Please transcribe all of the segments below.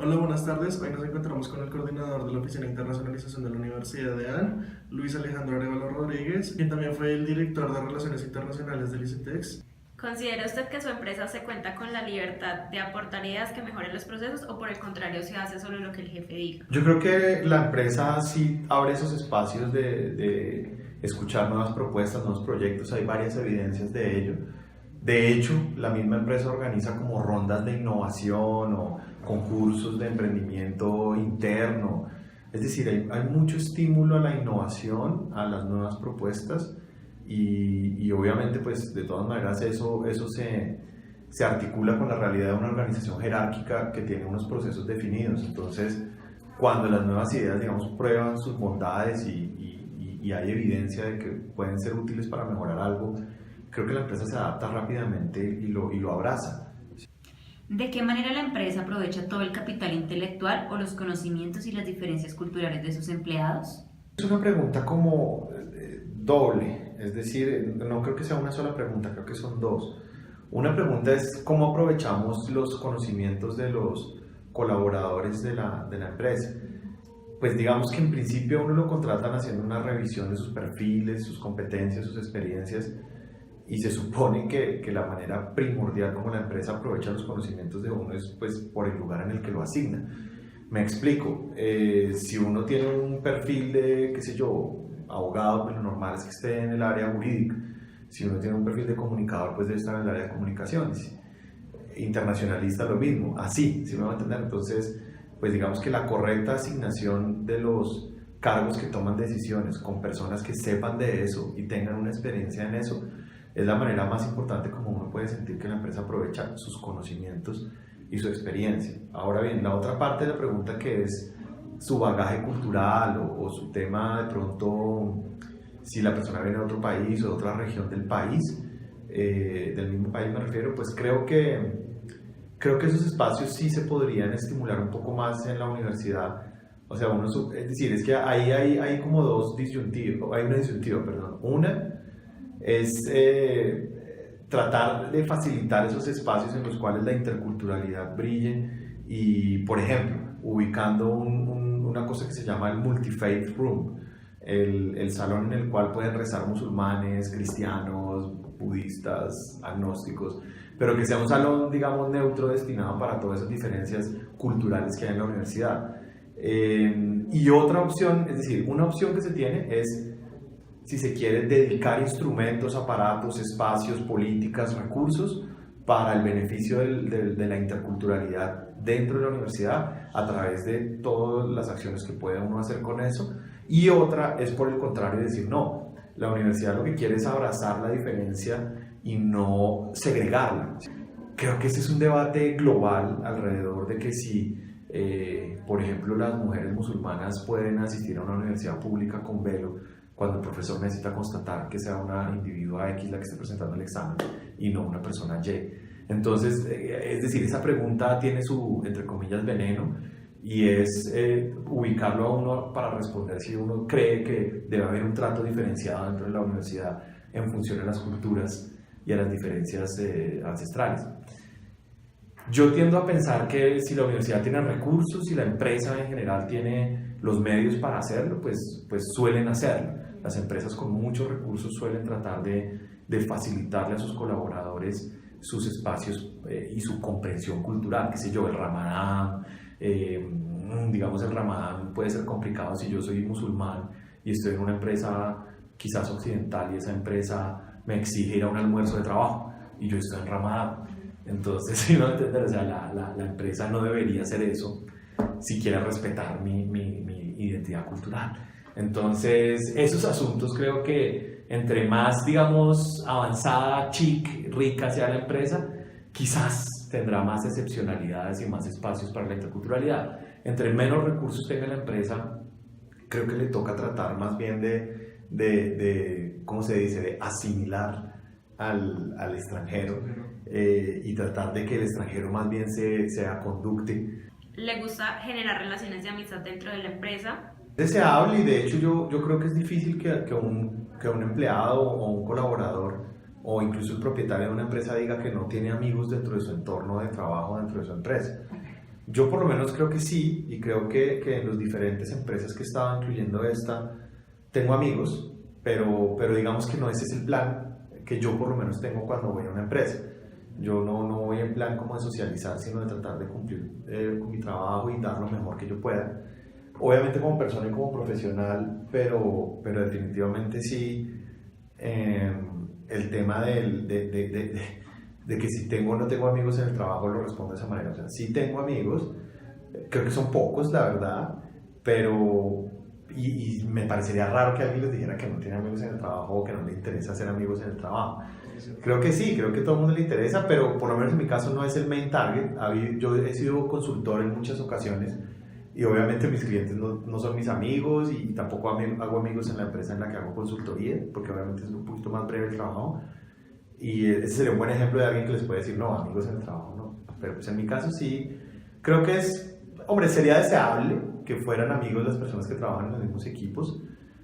Hola, buenas tardes. Hoy nos encontramos con el coordinador de la Oficina de Internacionalización de la Universidad de AN, Luis Alejandro Arevalo Rodríguez, quien también fue el director de Relaciones Internacionales del ICETEX. ¿Considera usted que su empresa se cuenta con la libertad de aportar ideas que mejoren los procesos o por el contrario se hace solo lo que el jefe diga? Yo creo que la empresa sí abre esos espacios de escuchar nuevas propuestas, nuevos proyectos, hay varias evidencias de ello. De hecho, la misma empresa organiza como rondas de innovación o concursos de emprendimiento interno. Es decir, hay mucho estímulo a la innovación, a las nuevas propuestas y obviamente pues de todas maneras eso se articula con la realidad de una organización jerárquica que tiene unos procesos definidos. Entonces, cuando las nuevas ideas, digamos, prueban sus bondades y hay evidencia de que pueden ser útiles para mejorar algo, creo que la empresa se adapta rápidamente y lo abraza. ¿De qué manera la empresa aprovecha todo el capital intelectual o los conocimientos y las diferencias culturales de sus empleados? Es una pregunta como doble, es decir, no creo que sea una sola pregunta, creo que son dos. Una pregunta es cómo aprovechamos los conocimientos de los colaboradores de la empresa. Pues digamos que en principio uno lo contratan haciendo una revisión de sus perfiles, sus competencias, sus experiencias, y se supone que la manera primordial como la empresa aprovecha los conocimientos de uno es pues por el lugar en el que lo asigna. Me explico, si uno tiene un perfil de, qué sé yo, abogado, pues lo normal es que esté en el área jurídica. Si uno tiene un perfil de comunicador, pues debe estar en el área de comunicaciones. Internacionalista, lo mismo, así, ¿sí me va a entender? Entonces, pues digamos que la correcta asignación de los cargos que toman decisiones con personas que sepan de eso y tengan una experiencia en eso, es la manera más importante como uno puede sentir que la empresa aprovecha sus conocimientos y su experiencia. Ahora bien, la otra parte de la pregunta, que es su bagaje cultural o su tema de pronto, si la persona viene de otro país o de otra región del país, del mismo país me refiero, pues creo que esos espacios sí se podrían estimular un poco más en la universidad. O sea, es decir, es que ahí hay como dos disyuntivos, hay una disyuntiva, perdón. Una es tratar de facilitar esos espacios en los cuales la interculturalidad brille y, por ejemplo, ubicando una cosa que se llama el Multi-Faith Room, el salón en el cual pueden rezar musulmanes, cristianos, budistas, agnósticos, pero que sea un salón, digamos, neutro, destinado para todas esas diferencias culturales que hay en la universidad. Y otra opción, es decir, una opción que se tiene es, si se quiere, dedicar instrumentos, aparatos, espacios, políticas, recursos para el beneficio de la interculturalidad dentro de la universidad a través de todas las acciones que puede uno hacer con eso. Y otra es, por el contrario, decir no, la universidad lo que quiere es abrazar la diferencia y no segregarla. Creo que este es un debate global alrededor de que si, por ejemplo, las mujeres musulmanas pueden asistir a una universidad pública con velo cuando el profesor necesita constatar que sea una individua X la que esté presentando el examen y no una persona Y. Entonces, es decir, esa pregunta tiene su, entre comillas, veneno, y es ubicarlo a uno para responder si uno cree que debe haber un trato diferenciado dentro de la universidad en función de las culturas y a las diferencias ancestrales. Yo tiendo a pensar que si la universidad tiene recursos y la empresa en general tiene los medios para hacerlo, pues suelen hacerlo. Las empresas con muchos recursos suelen tratar de facilitarle a sus colaboradores sus espacios y su comprensión cultural, qué sé yo, el Ramadán. Digamos, el Ramadán puede ser complicado si yo soy musulmán y estoy en una empresa quizás occidental y esa empresa me exige ir a un almuerzo de trabajo y yo estoy en Ramadán. Entonces, si no entender, o sea, la empresa no debería hacer eso si quiere respetar mi identidad cultural. Entonces, esos asuntos creo que entre más, digamos, avanzada, chic, rica sea la empresa, quizás tendrá más excepcionalidades y más espacios para la interculturalidad. Entre menos recursos tenga la empresa, creo que le toca tratar más bien de ¿cómo se dice?, de asimilar al extranjero y tratar de que el extranjero más bien se aconducte. ¿Le gusta generar relaciones de amistad dentro de la empresa? Deseable, y de hecho yo creo que es difícil que un empleado o un colaborador o incluso el propietario de una empresa diga que no tiene amigos dentro de su entorno de trabajo, dentro de su empresa. Yo por lo menos creo que sí, y creo que en las diferentes empresas que he estado, incluyendo esta, tengo amigos, pero digamos que no ese es el plan que yo por lo menos tengo cuando voy a una empresa. Yo no voy en plan como de socializar, sino de tratar de cumplir con mi trabajo y dar lo mejor que yo pueda. Obviamente como persona y como profesional, pero definitivamente sí, el tema de que si tengo o no tengo amigos en el trabajo lo respondo de esa manera. O sea, sí tengo amigos, creo que son pocos, la verdad, pero... Y me parecería raro que alguien les dijera que no tiene amigos en el trabajo o que no le interesa hacer amigos en el trabajo. Creo que sí, creo que a todo el mundo le interesa, pero por lo menos en mi caso no es el main target. Yo he sido consultor en muchas ocasiones y obviamente mis clientes no son mis amigos y tampoco hago amigos en la empresa en la que hago consultoría, porque obviamente es un poquito más breve el trabajo. Y ese sería un buen ejemplo de alguien que les puede decir, no, amigos en el trabajo, no. Pero pues en mi caso sí, creo que hombre, sería deseable que fueran amigos las personas que trabajan en los mismos equipos.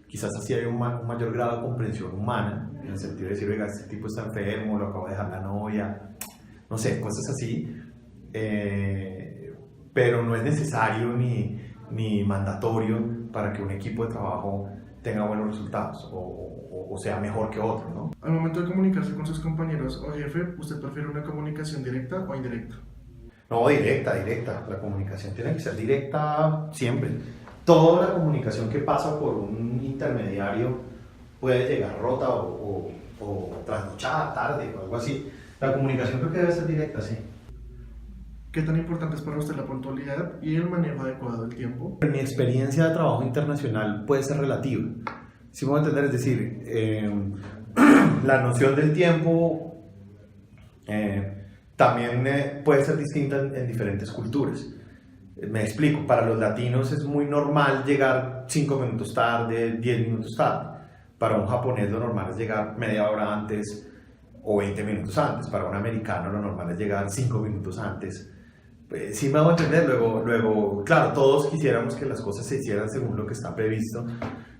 Quizás así hay un mayor grado de comprensión humana, en el sentido de decir, oiga, este tipo está enfermo, lo acabo de dejar la novia, no sé, cosas así. Pero no es necesario ni mandatorio para que un equipo de trabajo tenga buenos resultados o sea mejor que otro, ¿no? Al momento de comunicarse con sus compañeros o jefe, ¿usted prefiere una comunicación directa o indirecta? No, directa. La comunicación tiene que ser directa siempre. Toda la comunicación que pasa por un intermediario puede llegar rota o trasnochada, tarde o algo así. La comunicación creo que debe ser directa, sí. ¿Qué tan importante es para usted la puntualidad y el manejo adecuado del tiempo? Mi experiencia de trabajo internacional puede ser relativa. Si me voy a entender, es decir, la noción del tiempo también puede ser distinta en diferentes culturas. Me explico, para los latinos es muy normal llegar 5 minutos tarde, 10 minutos tarde. Para un japonés lo normal es llegar media hora antes o 20 minutos antes. Para un americano lo normal es llegar 5 minutos antes. Pues, sí me hago entender, luego, claro, todos quisiéramos que las cosas se hicieran según lo que está previsto,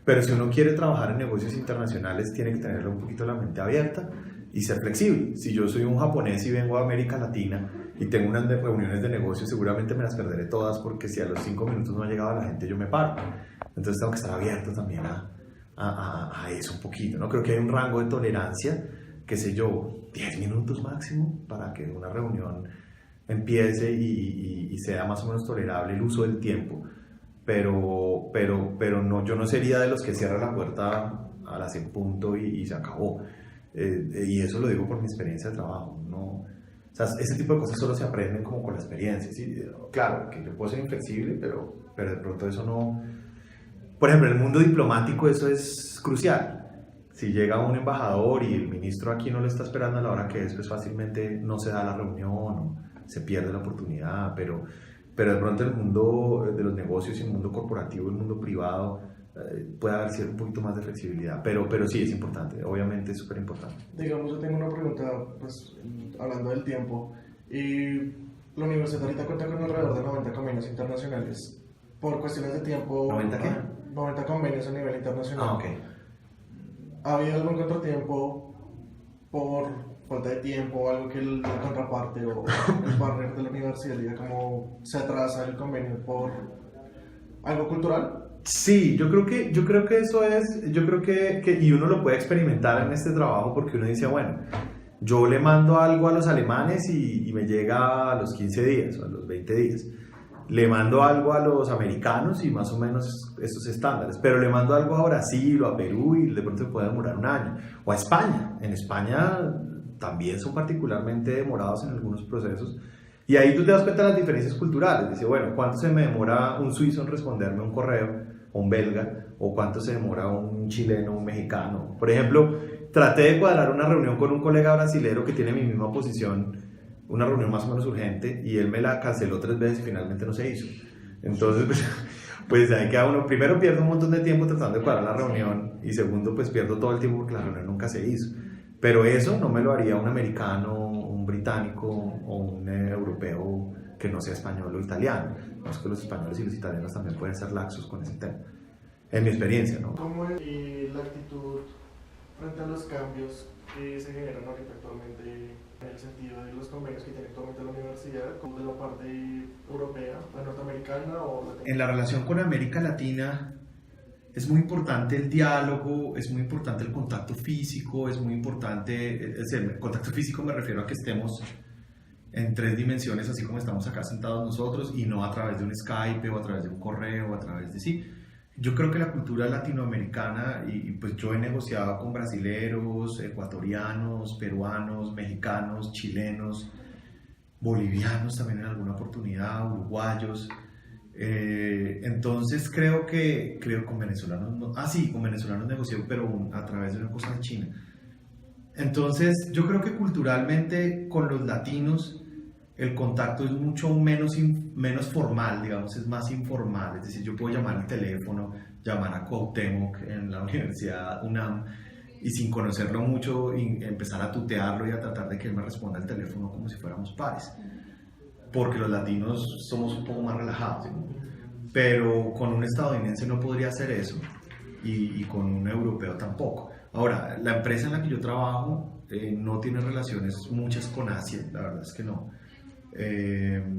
pero si uno quiere trabajar en negocios internacionales tiene que tener un poquito la mente abierta y ser flexible. Si yo soy un japonés y vengo a América Latina y tengo unas reuniones de negocios, seguramente me las perderé todas porque si a los 5 minutos no ha llegado la gente, yo me paro. Entonces tengo que estar abierto también a eso un poquito, ¿no? Creo que hay un rango de tolerancia, qué sé yo, 10 minutos máximo para que una reunión empiece y sea más o menos tolerable el uso del tiempo. Pero no, yo no sería de los que cierran la puerta a las en punto y se acabó. Y eso lo digo por mi experiencia de trabajo, ¿no? O sea, ese tipo de cosas solo se aprenden como con la experiencia, ¿sí? Claro, que yo puedo ser inflexible, pero de pronto eso no... Por ejemplo, en el mundo diplomático eso es crucial. Si llega un embajador y el ministro aquí no lo está esperando a la hora que es, pues fácilmente no se da la reunión o se pierde la oportunidad, pero de pronto en el mundo de los negocios y el mundo corporativo, el mundo privado, puede haber un poquito más de flexibilidad, pero sí es importante, obviamente es súper importante. Digamos, yo tengo una pregunta, pues, hablando del tiempo, y la universidad ahorita cuenta con alrededor de 90 convenios internacionales. Por cuestiones de tiempo... ¿90 qué? 90 convenios a nivel internacional. Ah, ok. ¿Ha habido algún contratiempo por falta de tiempo o algo que la contraparte o el partner de la universidad diga como se atrasa el convenio por algo cultural? Sí, yo creo que eso es, y uno lo puede experimentar en este trabajo porque uno dice, bueno, yo le mando algo a los alemanes y me llega a los 15 días o a los 20 días. Le mando algo a los americanos y más o menos estos estándares, pero le mando algo a Brasil o a Perú y de pronto puede demorar un año. O a España. En España también son particularmente demorados en algunos procesos. Y ahí tú te das cuenta de las diferencias culturales. Dice, bueno, ¿cuánto se me demora un suizo en responderme un correo? O un belga. ¿O cuánto se demora un chileno, un mexicano? Por ejemplo, traté de cuadrar una reunión con un colega brasilero que tiene mi misma posición, una reunión más o menos urgente, y él me la canceló 3 veces y finalmente no se hizo. Entonces, pues ahí queda uno. Primero pierdo un montón de tiempo tratando de cuadrar la reunión, y segundo, pues pierdo todo el tiempo porque la reunión nunca se hizo. Pero eso no me lo haría un americano, un británico o un europeo que no sea español o italiano. Es que los españoles y los italianos también pueden ser laxos con ese tema, en mi experiencia, ¿no? ¿Cómo es la actitud frente a los cambios que se generan ahorita actualmente En el sentido de los convenios que tiene actualmente la universidad, como de la parte europea, la norteamericana o latinoamericana. En la relación con América Latina es muy importante el diálogo, es muy importante el contacto físico, es muy importante, es decir, el contacto físico me refiero a que estemos en 3 dimensiones, así como estamos acá sentados nosotros, y no a través de un Skype o a través de un correo o a través de sí. Yo creo que la cultura latinoamericana, y pues yo he negociado con brasileros, ecuatorianos, peruanos, mexicanos, chilenos, bolivianos también en alguna oportunidad, uruguayos. Entonces creo con venezolanos, sí, con venezolanos negocié, pero a través de una cosa de China. Entonces yo creo que culturalmente con los latinos el contacto es mucho menos formal, digamos, es más informal. Es decir, yo puedo llamar al teléfono, llamar a Cuauhtémoc en la Universidad UNAM y sin conocerlo mucho empezar a tutearlo y a tratar de que él me responda al teléfono como si fuéramos pares. Porque los latinos somos un poco más relajados, ¿sí? Pero con un estadounidense no podría hacer eso y con un europeo tampoco. Ahora, la empresa en la que yo trabajo no tiene relaciones muchas con Asia, la verdad es que no.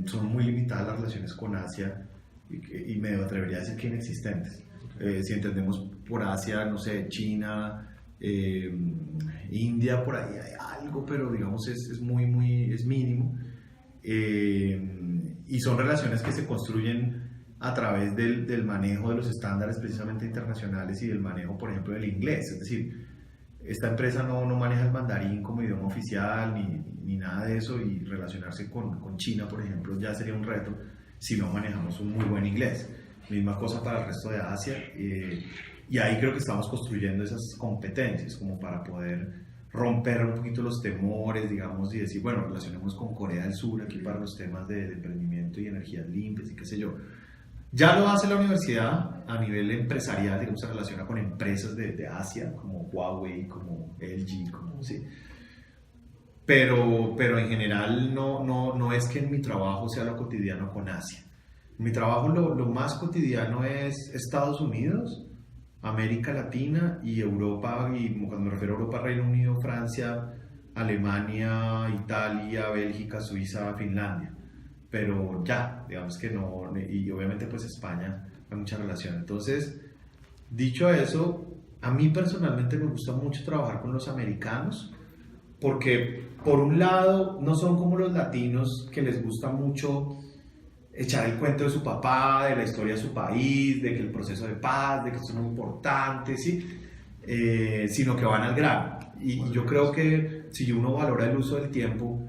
Son muy limitadas las relaciones con Asia y me atrevería a decir que inexistentes. Si entendemos por Asia, no sé, China, India, por ahí hay algo, pero digamos es mínimo. Y son relaciones que se construyen a través del manejo de los estándares precisamente internacionales y del manejo, por ejemplo, del inglés. Es decir, esta empresa no maneja el mandarín como idioma oficial ni nada de eso, y relacionarse con China, por ejemplo, ya sería un reto si no manejamos un muy buen inglés. Misma cosa para el resto de Asia, y ahí creo que estamos construyendo esas competencias como para poder romper un poquito los temores, digamos, y decir, bueno, relacionemos con Corea del Sur aquí para los temas de emprendimiento y energías limpias y qué sé yo. Ya lo hace la universidad a nivel empresarial, digamos, se relaciona con empresas de Asia, como Huawei, como LG, como, ¿sí? Pero en general no es que en mi trabajo sea lo cotidiano con Asia. En mi trabajo lo más cotidiano es Estados Unidos, América Latina y Europa, y cuando me refiero a Europa, Reino Unido, Francia, Alemania, Italia, Bélgica, Suiza, Finlandia. Pero ya, digamos que no, y obviamente pues España hay mucha relación. Entonces, dicho eso, a mí personalmente me gusta mucho trabajar con los americanos, porque por un lado no son como los latinos que les gusta mucho echar el cuento de su papá, de la historia de su país, de que el proceso de paz, de que esto es muy importante, ¿sí? Sino que van al grano. Y yo creo que si uno valora el uso del tiempo,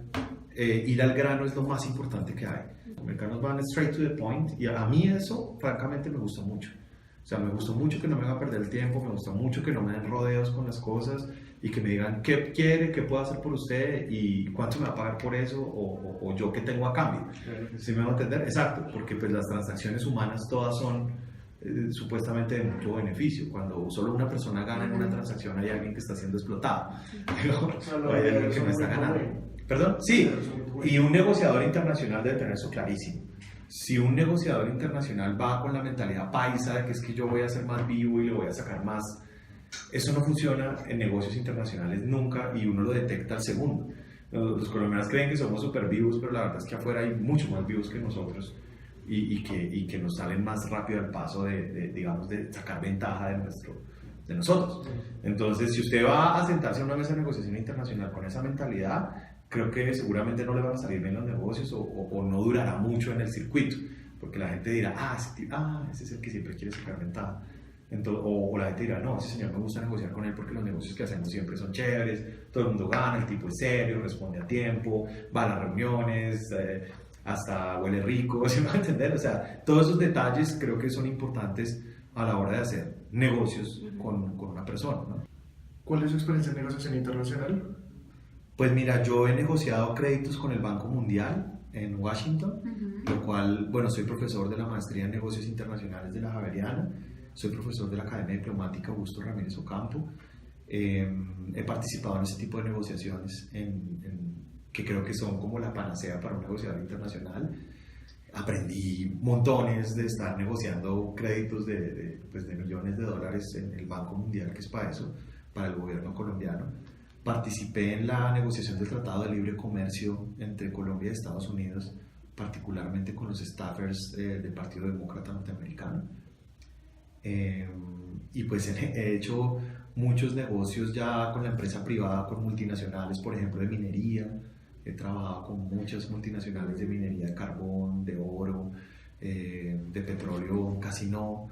ir al grano es lo más importante que hay. Los americanos van straight to the point, y a mí eso francamente me gusta mucho. O sea, me gusta mucho que no me haga perder el tiempo, me gusta mucho que no me den rodeos con las cosas y que me digan qué quiere, qué puedo hacer por usted y cuánto me va a pagar por eso, o yo qué tengo a cambio. ¿Sí me va a entender? Exacto, porque pues las transacciones humanas todas son supuestamente de mutuo beneficio. Cuando solo una persona gana en una transacción, hay alguien que está siendo explotado. O hay alguien que no está ganando. ¿Perdón? Sí, y un negociador internacional debe tener eso clarísimo. Si un negociador internacional va con la mentalidad paisa de que es que yo voy a ser más vivo y le voy a sacar más, eso no funciona en negocios internacionales nunca, y uno lo detecta al segundo. Los colombianos creen que somos súper vivos, pero la verdad es que afuera hay mucho más vivos que nosotros y que nos salen más rápido al paso digamos, de sacar ventaja de nosotros. Entonces, si usted va a sentarse a una mesa de negociación internacional con esa mentalidad, creo que seguramente no le van a salir bien los negocios o no durará mucho en el circuito, porque la gente dirá, ese es el que siempre quiere sacar ventaja. Entonces, o la gente dirá, no, ese señor me gusta negociar con él porque los negocios que hacemos siempre son chéveres, todo el mundo gana, el tipo es serio, responde a tiempo, va a las reuniones, hasta huele rico, ¿se va a entender? O sea, todos esos detalles creo que son importantes a la hora de hacer negocios con una persona, ¿no? ¿Cuál es su experiencia en negociación internacional? Pues mira, yo he negociado créditos con el Banco Mundial en Washington, lo cual, bueno, soy profesor de la maestría en negocios internacionales de la Javeriana, soy profesor de la Academia Diplomática Augusto Ramírez Ocampo, he participado en ese tipo de negociaciones que creo que son como la panacea para un negociador internacional. Aprendí montones de estar negociando créditos de millones de dólares en el Banco Mundial, que es para eso, para el gobierno colombiano. Participé en la negociación del Tratado de Libre Comercio entre Colombia y Estados Unidos, particularmente con los staffers del Partido Demócrata Norteamericano. Y pues he hecho muchos negocios ya con la empresa privada, con multinacionales, por ejemplo, de minería. He trabajado con muchas multinacionales de minería de carbón, de oro, de petróleo, casi no.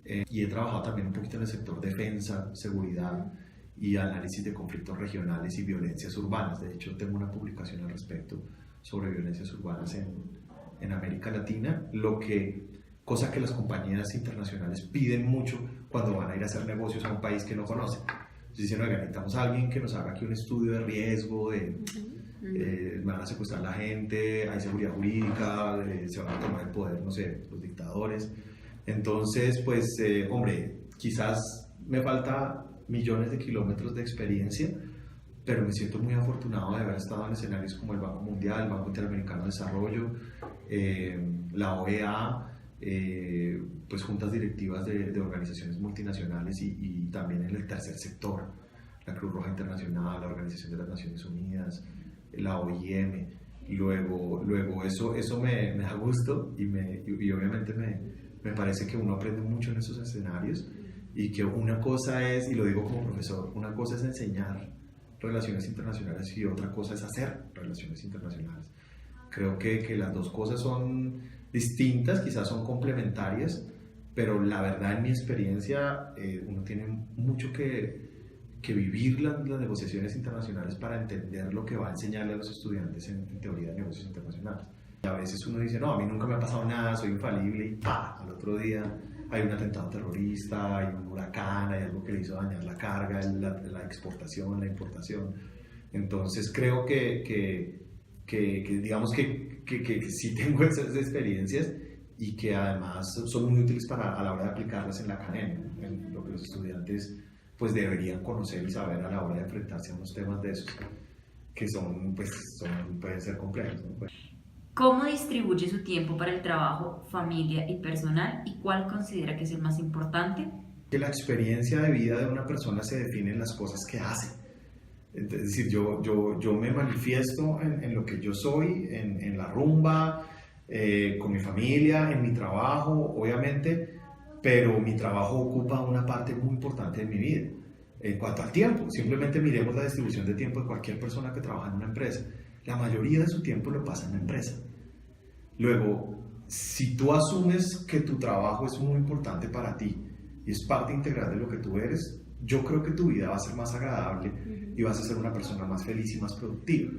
Y he trabajado también un poquito en el sector defensa, seguridad y análisis de conflictos regionales y violencias urbanas. De hecho, tengo una publicación al respecto sobre violencias urbanas en América Latina, cosa que las compañías internacionales piden mucho cuando van a ir a hacer negocios a un país que no conocen. Dicen, oiga, necesitamos a alguien que nos haga aquí un estudio de riesgo, me van a secuestrar la gente, hay seguridad jurídica, se van a tomar el poder, no sé, los dictadores. Entonces, pues, hombre, quizás me falta millones de kilómetros de experiencia, pero me siento muy afortunado de haber estado en escenarios como el Banco Mundial, el Banco Interamericano de Desarrollo, la OEA, pues juntas directivas de organizaciones multinacionales y también en el tercer sector, la Cruz Roja Internacional, la Organización de las Naciones Unidas, la OIM. Luego eso me da gusto y obviamente me parece que uno aprende mucho en esos escenarios y que una cosa es, y lo digo como profesor, una cosa es enseñar relaciones internacionales y otra cosa es hacer relaciones internacionales. Creo que las dos cosas son distintas, quizás son complementarias, pero la verdad en mi experiencia uno tiene mucho que vivir las negociaciones internacionales para entender lo que va a enseñarle a los estudiantes en teoría de negocios internacionales. Y a veces uno dice, no, a mí nunca me ha pasado nada, soy infalible, y ¡pah! Al otro día hay un atentado terrorista, hay un huracán, hay algo que le hizo dañar la carga, la exportación, la importación. Entonces creo que digamos que sí tengo esas experiencias y que además son muy útiles a la hora de aplicarlas en la academia, en lo que los estudiantes pues deberían conocer y saber a la hora de enfrentarse a unos temas de esos que pueden ser complejos, ¿no? ¿Cómo distribuye su tiempo para el trabajo, familia y personal y cuál considera que es el más importante? Que la experiencia de vida de una persona se define en las cosas que hace. Es decir, yo me manifiesto en lo que yo soy, en la rumba, con mi familia, en mi trabajo, obviamente, pero mi trabajo ocupa una parte muy importante de mi vida. En cuanto al tiempo, simplemente miremos la distribución de tiempo de cualquier persona que trabaja en una empresa. La mayoría de su tiempo lo pasa en la empresa. Luego, si tú asumes que tu trabajo es muy importante para ti y es parte integral de lo que tú eres, yo creo que tu vida va a ser más agradable y vas a ser una persona más feliz y más productiva.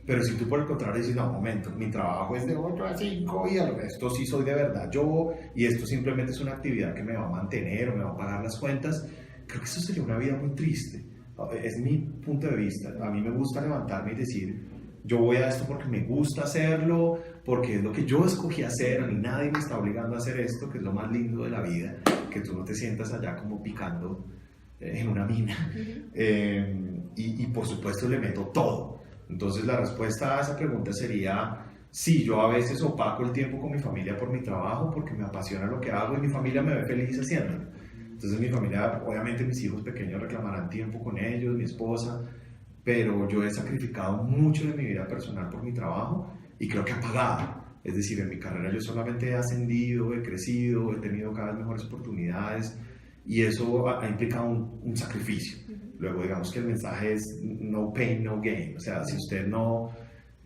Pero si tú por el contrario dices, no, momento, mi trabajo es de 8 a 5 y el resto sí soy de verdad yo y esto simplemente es una actividad que me va a mantener o me va a pagar las cuentas, creo que eso sería una vida muy triste. Es mi punto de vista. A mí me gusta levantarme y decir, yo voy a esto porque me gusta hacerlo, porque es lo que yo escogí hacer, a mí nadie me está obligando a hacer esto, que es lo más lindo de la vida, que tú no te sientas allá como picando en una mina. Y por supuesto le meto todo. Entonces la respuesta a esa pregunta sería, sí, yo a veces opaco el tiempo con mi familia por mi trabajo, porque me apasiona lo que hago y mi familia me ve feliz haciéndolo. Entonces mi familia, obviamente mis hijos pequeños reclamarán tiempo con ellos, mi esposa, pero yo he sacrificado mucho de mi vida personal por mi trabajo y creo que ha pagado. Es decir, en mi carrera yo solamente he ascendido, he crecido, he tenido cada vez mejores oportunidades y eso ha implicado un sacrificio. Luego digamos que el mensaje es no pain, no gain. O sea, si usted no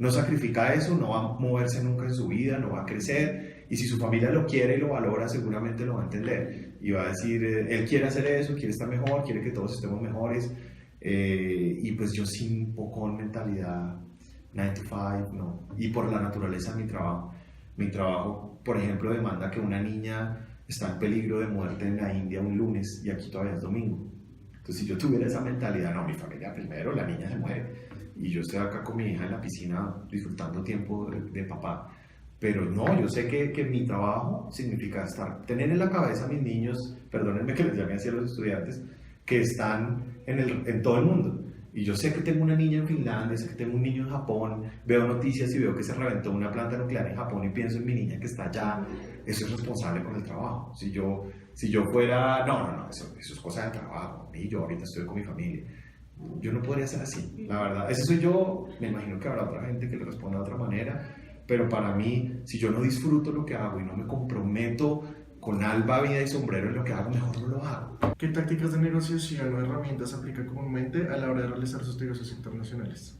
sacrifica eso, no va a moverse nunca en su vida, no va a crecer. Y si su familia lo quiere y lo valora, seguramente lo va a entender. Y va a decir, él quiere hacer eso, quiere estar mejor, quiere que todos estemos mejores. Y pues yo sin un poco mentalidad 9 to 5, no. Y por la naturaleza de mi trabajo, por ejemplo, demanda que una niña está en peligro de muerte en la India un lunes y aquí todavía es domingo. Entonces si yo tuviera esa mentalidad, no, mi familia primero, la niña se muere y yo estoy acá con mi hija en la piscina disfrutando tiempo de papá. Pero no, yo sé que mi trabajo significa tener en la cabeza a mis niños, perdónenme que les llame así a los estudiantes, que están en todo el mundo. Y yo sé que tengo una niña en Finlandia, sé que tengo un niño en Japón, veo noticias y veo que se reventó una planta nuclear en Japón y pienso en mi niña que está allá. Eso es responsable con el trabajo. Si yo fuera, no, eso es cosa de trabajo. Y yo ahorita estoy con mi familia. Yo no podría ser así, la verdad. Ese soy yo, me imagino que habrá otra gente que le responda de otra manera, pero para mí, si yo no disfruto lo que hago y no me comprometo con alba, vida y sombrero en lo que hago, mejor no lo hago. ¿Qué tácticas de negociación o herramientas aplica comúnmente a la hora de realizar sus negocios internacionales?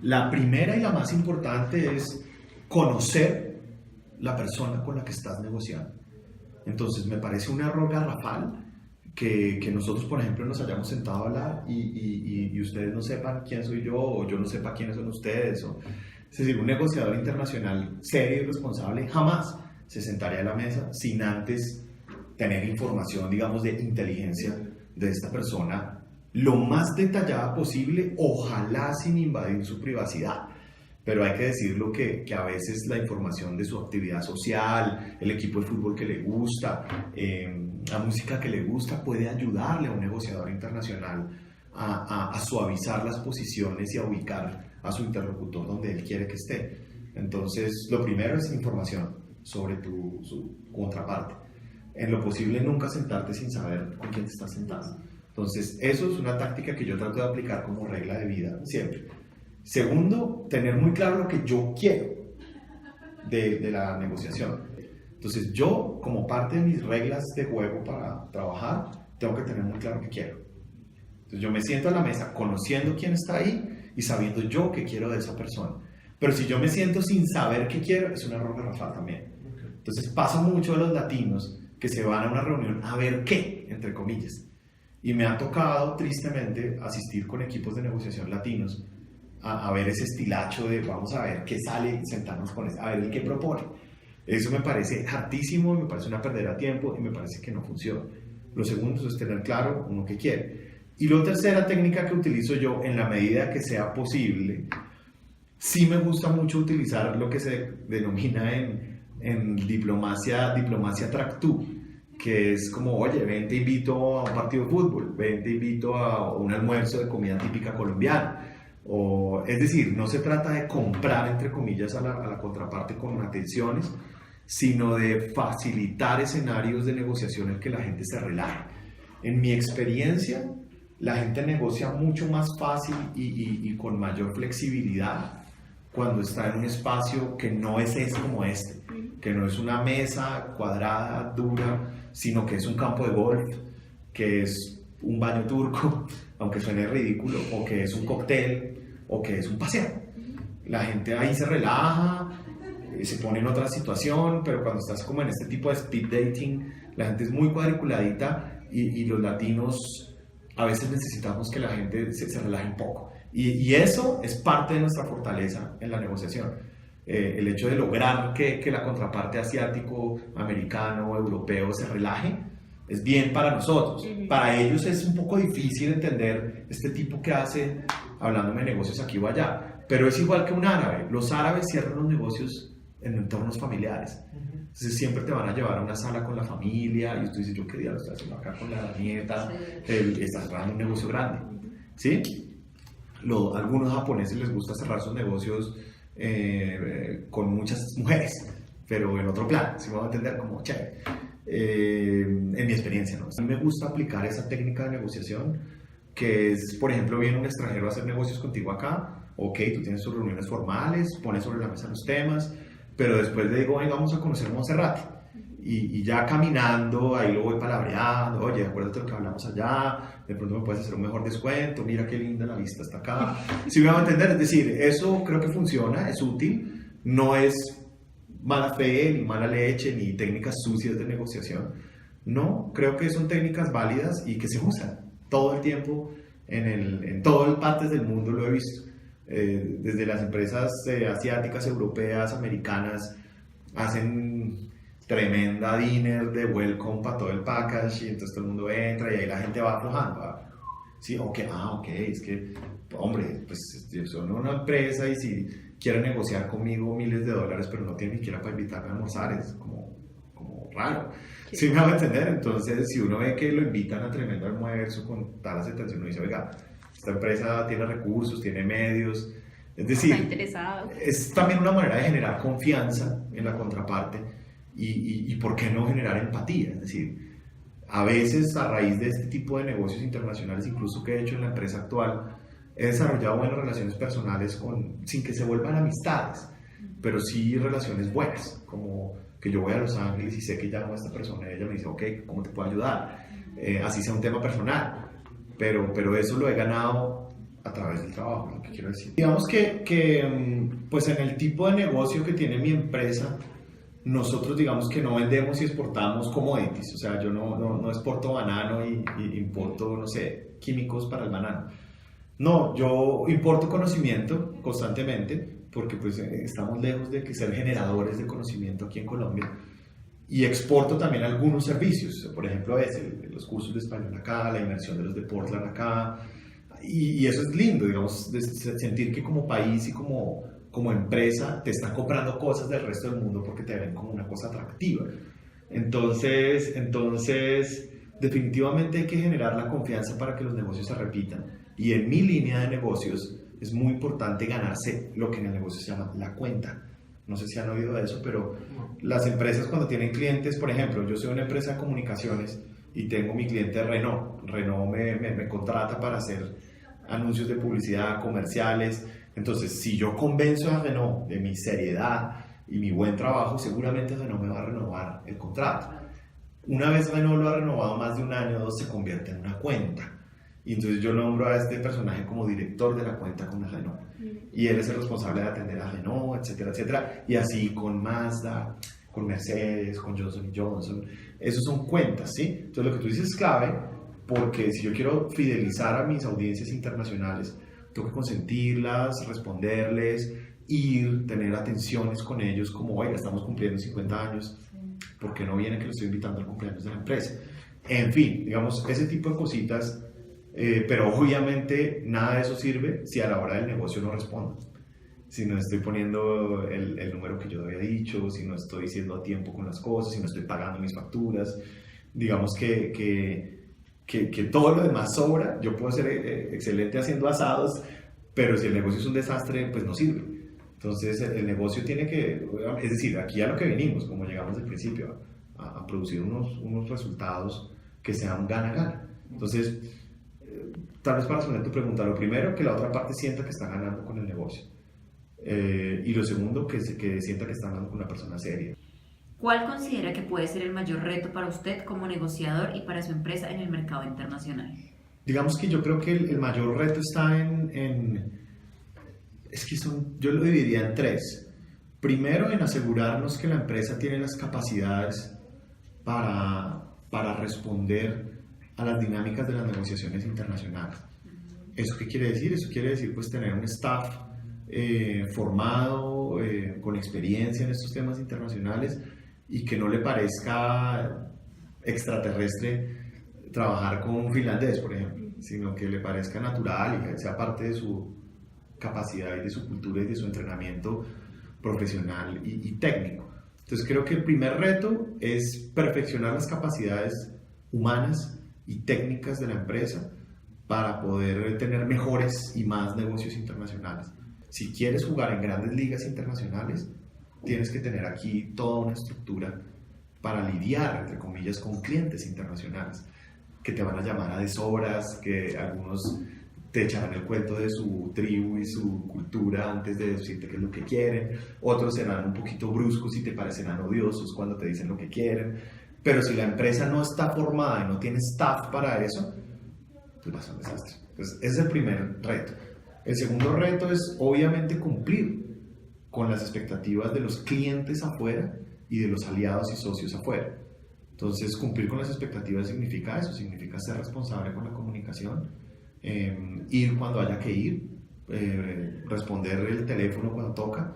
La primera y la más importante es conocer la persona con la que estás negociando. Entonces, me parece un error garrafal que nosotros, por ejemplo, nos hayamos sentado a hablar y ustedes no sepan quién soy yo o yo no sepa quiénes son ustedes. Es decir, un negociador internacional serio y responsable jamás se sentaría a la mesa sin antes tener información, digamos, de inteligencia de esta persona lo más detallada posible, ojalá sin invadir su privacidad. Pero hay que decirlo que a veces la información de su actividad social, el equipo de fútbol que le gusta, la música que le gusta, puede ayudarle a un negociador internacional a suavizar las posiciones y a ubicar a su interlocutor donde él quiere que esté. Entonces, lo primero es información sobre su contraparte. En lo posible, nunca sentarte sin saber con quién te estás sentando. Entonces, eso es una táctica que yo trato de aplicar como regla de vida siempre. Segundo, tener muy claro lo que yo quiero de la negociación. Entonces, yo, como parte de mis reglas de juego para trabajar, tengo que tener muy claro qué quiero. Entonces, yo me siento a la mesa conociendo quién está ahí y sabiendo yo qué quiero de esa persona. Pero si yo me siento sin saber qué quiero, es un error garrafal también. Entonces, pasa mucho de los latinos que se van a una reunión a ver qué, entre comillas. Y me ha tocado, tristemente, asistir con equipos de negociación latinos a ver ese estilacho de vamos a ver qué sale, sentarnos con a ver el qué propone. Eso me parece hartísimo, me parece una perdera de tiempo y me parece que no funciona. Lo segundo es tener claro uno qué quiere. Y la tercera técnica que utilizo yo, en la medida que sea posible, sí me gusta mucho utilizar lo que se denomina en diplomacia track-to, que es como, oye, ven te invito a un partido de fútbol, ven te invito a un almuerzo de comida típica colombiana. Es decir, no se trata de comprar, entre comillas, a la contraparte con atenciones, sino de facilitar escenarios de negociación en que la gente se relaje. En mi experiencia, la gente negocia mucho más fácil y con mayor flexibilidad cuando está en un espacio que no es como este, que no es una mesa cuadrada, dura, sino que es un campo de golf, que es un baño turco, aunque suene ridículo, o que es un cóctel, o que es un paseo. La gente ahí se relaja, se pone en otra situación, pero cuando estás como en este tipo de speed dating, la gente es muy cuadriculadita y los latinos a veces necesitamos que la gente se relaje un poco. Y eso es parte de nuestra fortaleza en la negociación. El hecho de lograr que la contraparte asiático, americano, europeo se relaje, es bien para nosotros. Para ellos es un poco difícil entender este tipo que hace hablándome de negocios aquí o allá. Pero es igual que un árabe. Los árabes cierran los negocios en entornos familiares. Entonces siempre te van a llevar a una sala con la familia y tú dices, yo qué día lo estoy haciendo acá con la nieta, estás cerrando un negocio grande. ¿Sí? Algunos japoneses les gusta cerrar sus negocios con muchas mujeres, pero en otro plan, si me van a entender, como chévere. En mi experiencia, ¿no? A mí me gusta aplicar esa técnica de negociación, que es, por ejemplo, viene un extranjero a hacer negocios contigo acá, ok, tú tienes tus reuniones formales, pones sobre la mesa los temas, pero después le digo, vamos a conocer Monserrate, y ya caminando, ahí lo voy palabreando, oye, acuérdate de lo que hablamos allá, de pronto me puedes hacer un mejor descuento, mira qué linda la vista está acá, si me van a entender, es decir, eso creo que funciona, es útil, no es mala fe, ni mala leche, ni técnicas sucias de negociación. No, creo que son técnicas válidas y que se usan todo el tiempo en todas las partes del mundo, lo he visto. Desde las empresas asiáticas, europeas, americanas, hacen tremenda dinner de welcome para todo el package y entonces todo el mundo entra y ahí la gente va aflojando. Sí, ok, es que, hombre, pues yo soy una empresa y si quieren negociar conmigo miles de dólares, pero no tienen ni siquiera para invitarme a almorzar, es como raro. ¿Sí me va a entender? Entonces, si uno ve que lo invitan a tremendo almuerzo con tal atención, uno dice, oiga, esta empresa tiene recursos, tiene medios, es decir, está interesado. Es también una manera de generar confianza en la contraparte y ¿por qué no generar empatía? Es decir, a veces a raíz de este tipo de negocios internacionales, incluso que he hecho en la empresa actual, he desarrollado buenas relaciones personales sin que se vuelvan amistades, pero sí relaciones buenas, como que yo voy a Los Ángeles y sé que llamo a esta persona y ella me dice, ok, ¿cómo te puedo ayudar? Así sea un tema personal, pero eso lo he ganado a través del trabajo, lo que quiero decir. Digamos que pues en el tipo de negocio que tiene mi empresa, nosotros digamos que no vendemos y exportamos commodities, o sea, yo no exporto banano y importo, no sé, químicos para el banano. No, yo importo conocimiento constantemente, porque pues estamos lejos de que ser generadores de conocimiento aquí en Colombia, y exporto también algunos servicios, por ejemplo los cursos de español acá, la inmersión de los de Portland acá, y eso es lindo, digamos, de sentir que como país y como empresa te están comprando cosas del resto del mundo porque te ven como una cosa atractiva. Entonces definitivamente hay que generar la confianza para que los negocios se repitan, y en mi línea de negocios es muy importante ganarse lo que en el negocio se llama la cuenta. No sé si han oído de eso, pero las empresas cuando tienen clientes, por ejemplo, yo soy una empresa de comunicaciones y tengo mi cliente Renault. Renault me contrata para hacer anuncios de publicidad, comerciales. Entonces, si yo convenzo a Renault de mi seriedad y mi buen trabajo, seguramente Renault me va a renovar el contrato. Una vez Renault lo ha renovado más de un año o dos, se convierte en una cuenta. Y entonces yo nombro a este personaje como director de la cuenta con la Renault. Y él es el responsable de atender a Renault, etcétera, etcétera. Y así con Mazda, con Mercedes, con Johnson Johnson. Esos son cuentas, ¿sí? Entonces lo que tú dices es clave, porque si yo quiero fidelizar a mis audiencias internacionales, tengo que consentirlas, responderles, ir, tener atenciones con ellos, como, oiga, estamos cumpliendo 50 años, ¿por qué no viene que lo estoy invitando al cumpleaños de la empresa? En fin, digamos, ese tipo de cositas. Pero obviamente nada de eso sirve si a la hora del negocio no respondo, si no estoy poniendo el número que yo había dicho, si no estoy siendo a tiempo con las cosas, si no estoy pagando mis facturas. Digamos que todo lo demás sobra. Yo puedo ser excelente haciendo asados, pero si el negocio es un desastre, pues no sirve. Entonces el negocio tiene que, es decir, aquí a lo que venimos, como llegamos al principio, a producir unos resultados que sean gana-gana. Entonces, tal vez para responder tu pregunta, lo primero, que la otra parte sienta que está ganando con el negocio, y lo segundo, que sienta que está ganando con una persona seria. ¿Cuál considera que puede ser el mayor reto para usted como negociador y para su empresa en el mercado internacional? Digamos que yo creo que el mayor reto está yo lo dividiría en tres. Primero, en asegurarnos que la empresa tiene las capacidades para responder a las dinámicas de las negociaciones internacionales. ¿Eso qué quiere decir? Eso quiere decir pues tener un staff formado, con experiencia en estos temas internacionales, y que no le parezca extraterrestre trabajar con un finlandés, por ejemplo, sino que le parezca natural y que sea parte de su capacidad y de su cultura y de su entrenamiento profesional y técnico. Entonces creo que el primer reto es perfeccionar las capacidades humanas y técnicas de la empresa para poder tener mejores y más negocios internacionales. Si quieres jugar en grandes ligas internacionales, tienes que tener aquí toda una estructura para lidiar, entre comillas, con clientes internacionales que te van a llamar a deshoras, que algunos te echarán el cuento de su tribu y su cultura antes de decirte qué es lo que quieren, otros serán un poquito bruscos y te parecerán odiosos cuando te dicen lo que quieren. Pero si la empresa no está formada y no tiene staff para eso, pues va a ser un desastre. Entonces, ese es el primer reto. El segundo reto es, obviamente, cumplir con las expectativas de los clientes afuera y de los aliados y socios afuera. Entonces, cumplir con las expectativas significa eso, significa ser responsable con la comunicación, ir cuando haya que ir, responder el teléfono cuando toca,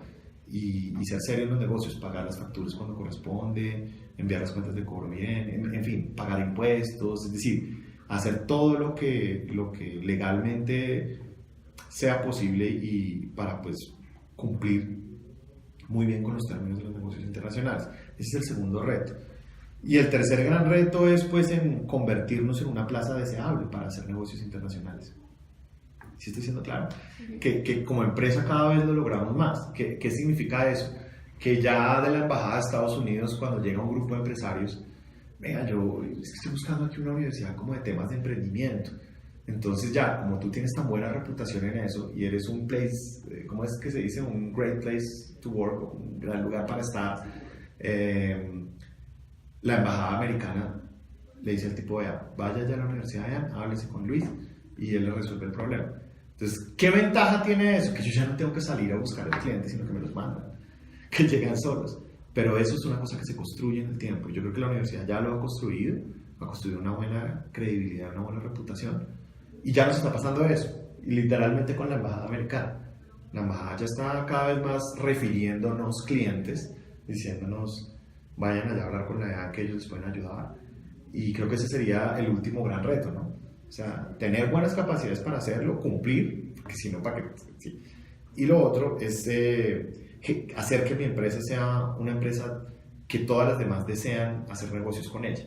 y ser serio en los negocios, pagar las facturas cuando corresponde, enviar las cuentas de cobro bien, en fin, pagar impuestos, es decir, hacer todo lo que legalmente sea posible y para pues cumplir muy bien con los términos de los negocios internacionales. Ese es el segundo reto. Y el tercer gran reto es pues en convertirnos en una plaza deseable para hacer negocios internacionales. ¿Sí estoy siendo claro? Que como empresa cada vez lo logramos más. ¿Qué significa eso? Que ya de la Embajada de Estados Unidos, cuando llega un grupo de empresarios, venga, yo estoy buscando aquí una universidad como de temas de emprendimiento. Entonces ya, como tú tienes tan buena reputación en eso y eres un place, ¿cómo es que se dice? Un great place to work, un gran lugar para estar. La embajada americana le dice al tipo, vea, vaya ya a la universidad, vean, háblese con Luis y él le resuelve el problema. Entonces, ¿qué ventaja tiene eso? Que yo ya no tengo que salir a buscar al cliente, sino que me los mandan, que llegan solos. Pero eso es una cosa que se construye en el tiempo. Yo creo que la universidad ya lo ha construido una buena credibilidad, una buena reputación. Y ya nos está pasando eso, y literalmente con la embajada americana. La embajada ya está cada vez más refiriéndonos clientes, diciéndonos, vayan allá a hablar con la EA que ellos les pueden ayudar. Y creo que ese sería el último gran reto, ¿no? O sea, tener buenas capacidades para hacerlo, cumplir, porque si no, ¿para qué? Sí. Y lo otro es hacer que mi empresa sea una empresa que todas las demás desean hacer negocios con ella,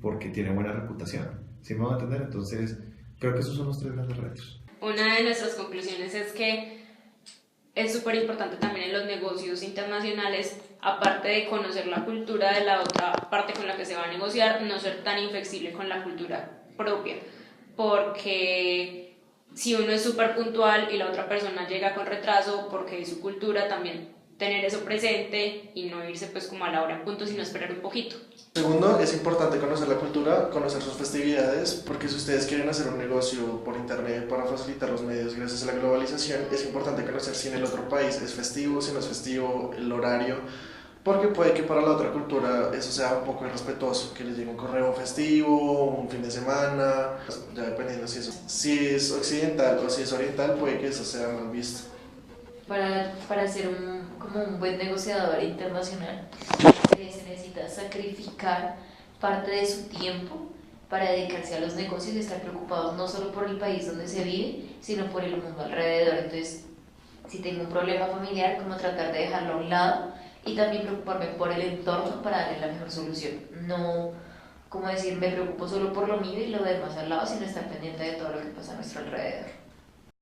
porque tiene buena reputación. ¿Sí me van a entender? Entonces, creo que esos son los 3 grandes retos. Una de nuestras conclusiones es que es súper importante también en los negocios internacionales, aparte de conocer la cultura de la otra parte con la que se va a negociar, no ser tan inflexible con la cultura propia, porque si uno es súper puntual y la otra persona llega con retraso porque es su cultura, también tener eso presente y no irse pues como a la hora en punto, sino esperar un poquito. Segundo, es importante conocer la cultura, conocer sus festividades, porque si ustedes quieren hacer un negocio por internet para facilitar los medios gracias a la globalización, es importante conocer si en el otro país es festivo, si no es festivo, el horario, porque puede que para la otra cultura eso sea un poco irrespetuoso, que les llegue un correo festivo, un fin de semana, ya dependiendo si es occidental o si es oriental, puede que eso sea mal visto. Para ser como un buen negociador internacional, se necesita sacrificar parte de su tiempo para dedicarse a los negocios y estar preocupados no solo por el país donde se vive, sino por el mundo alrededor. Entonces, si tengo un problema familiar, como tratar de dejarlo a un lado y también preocuparme por el entorno para darle la mejor solución. No, como decir, me preocupo solo por lo mío y lo demás al lado, sino estar pendiente de todo lo que pasa a nuestro alrededor.